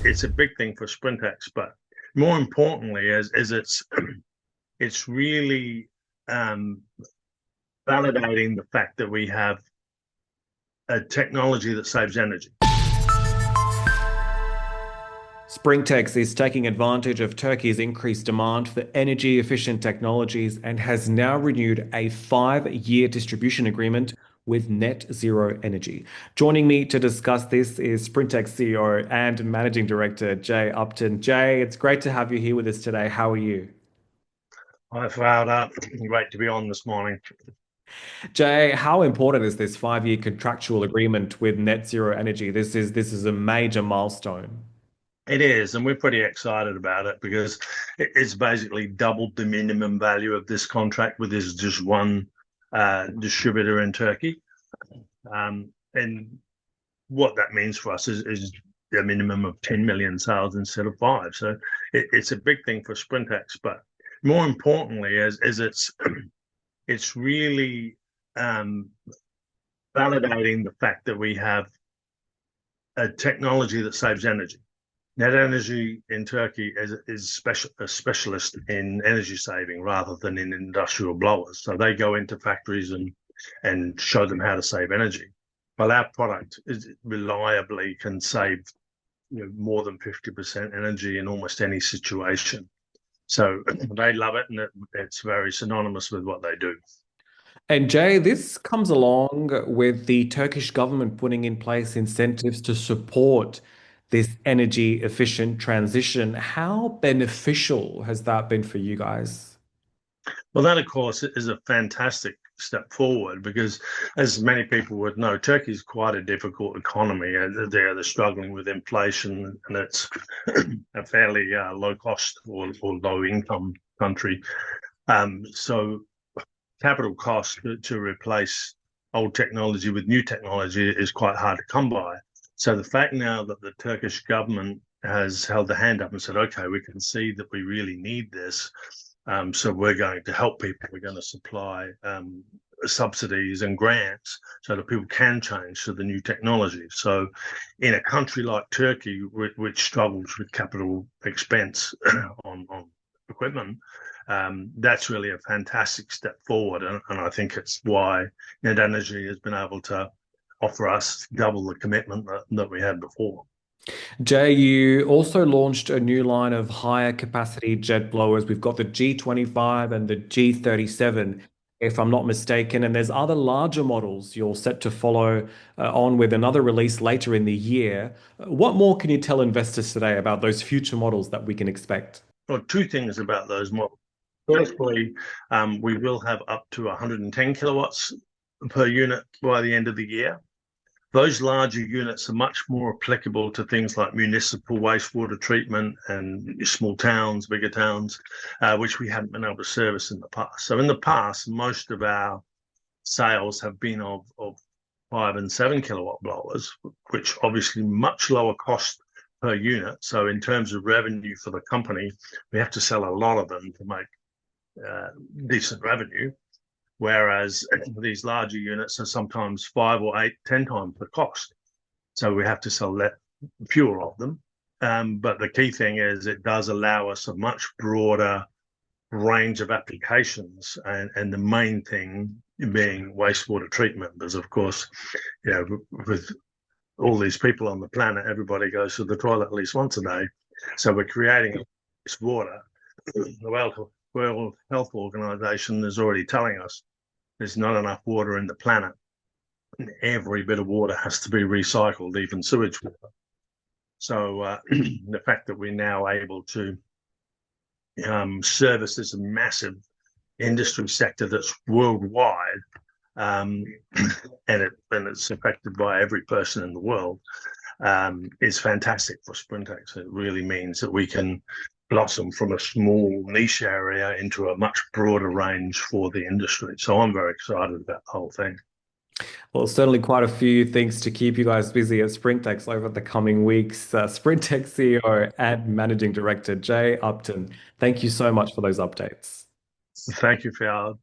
it's a big thing for Sprintex, but more importantly, is it's really um, validating the fact that we have a technology that saves energy. Springtex is taking advantage of Turkey's increased demand for energy efficient technologies and has now renewed a 5-year distribution agreement with Net Zero Energy. Joining me to discuss this is Springtex CEO and Managing Director Jay Upton. Jay, it's great to have you here with us today. How are you? I found out great to be on this morning. Jay, how important is this 5-year contractual agreement with Net Zero Energy? This is a major milestone. It is, and we're pretty excited about it because it's basically doubled the minimum value of this contract with this just one distributor in Turkey. And what that means for us is a minimum of 10 million sales instead of five. So it's a big thing for Sprintex, but more importantly, is it's really um, validating the fact that we have a technology that saves energy. Net Energy in Turkey is a specialist in energy saving rather than in industrial blowers. So they go into factories and show them how to save energy. Well, our product is reliably can save more than 50% energy in almost any situation. So they love it, and it's very synonymous with what they do. And Jay, this comes along with the Turkish government putting in place incentives to support this energy efficient transition. How beneficial has that been for you guys? Well, that, of course, is a fantastic step forward because, as many people would know, Turkey is quite a difficult economy. They're struggling with inflation, and it's a fairly low cost or low income country. So, capital cost to replace old technology with new technology is quite hard to come by. So, the fact now that the Turkish government has held the hand up and said, okay, we can see that we really need this. So we're going to help people. We're going to supply subsidies and grants so that people can change to the new technology. So in a country like Turkey, which struggles with capital expense on equipment, that's really a fantastic step forward. And I think it's why Net Energy has been able to offer us double the commitment that we had before. Jay, you also launched a new line of higher capacity jet blowers. We've got the G25 and the G37, if I'm not mistaken. And there's other larger models you're set to follow on with another release later in the year. What more can you tell investors today about those future models that we can expect? Well, two things about those models. Firstly, we will have up to 110 kilowatts per unit by the end of the year. Those larger units are much more applicable to things like municipal wastewater treatment and small towns, bigger towns, which we haven't been able to service in the past. So in the past, most of our sales have been of 5 and 7 kilowatt blowers, which obviously much lower cost per unit. So in terms of revenue for the company, we have to sell a lot of them to make decent revenue. Whereas these larger units are sometimes 5 or 8, 10 times the cost. So we have to sell fewer of them. But the key thing is it does allow us a much broader range of applications, and the main thing being wastewater treatment. Because of course, with all these people on the planet, everybody goes to the toilet at least once a day. So we're creating this water. The World Health Organization is already telling us there's not enough water in the planet. And every bit of water has to be recycled, even sewage water. So the fact that we're now able to service this massive industry sector that's worldwide, and it's affected by every person in the world, is fantastic for Sprintex. It really means that we can blossom from a small niche area into a much broader range for the industry. So I'm very excited about the whole thing. Well, certainly quite a few things to keep you guys busy at Sprintex over the coming weeks. Sprintex CEO and Managing Director Jay Upton, thank you so much for those updates. Thank you, Fiala.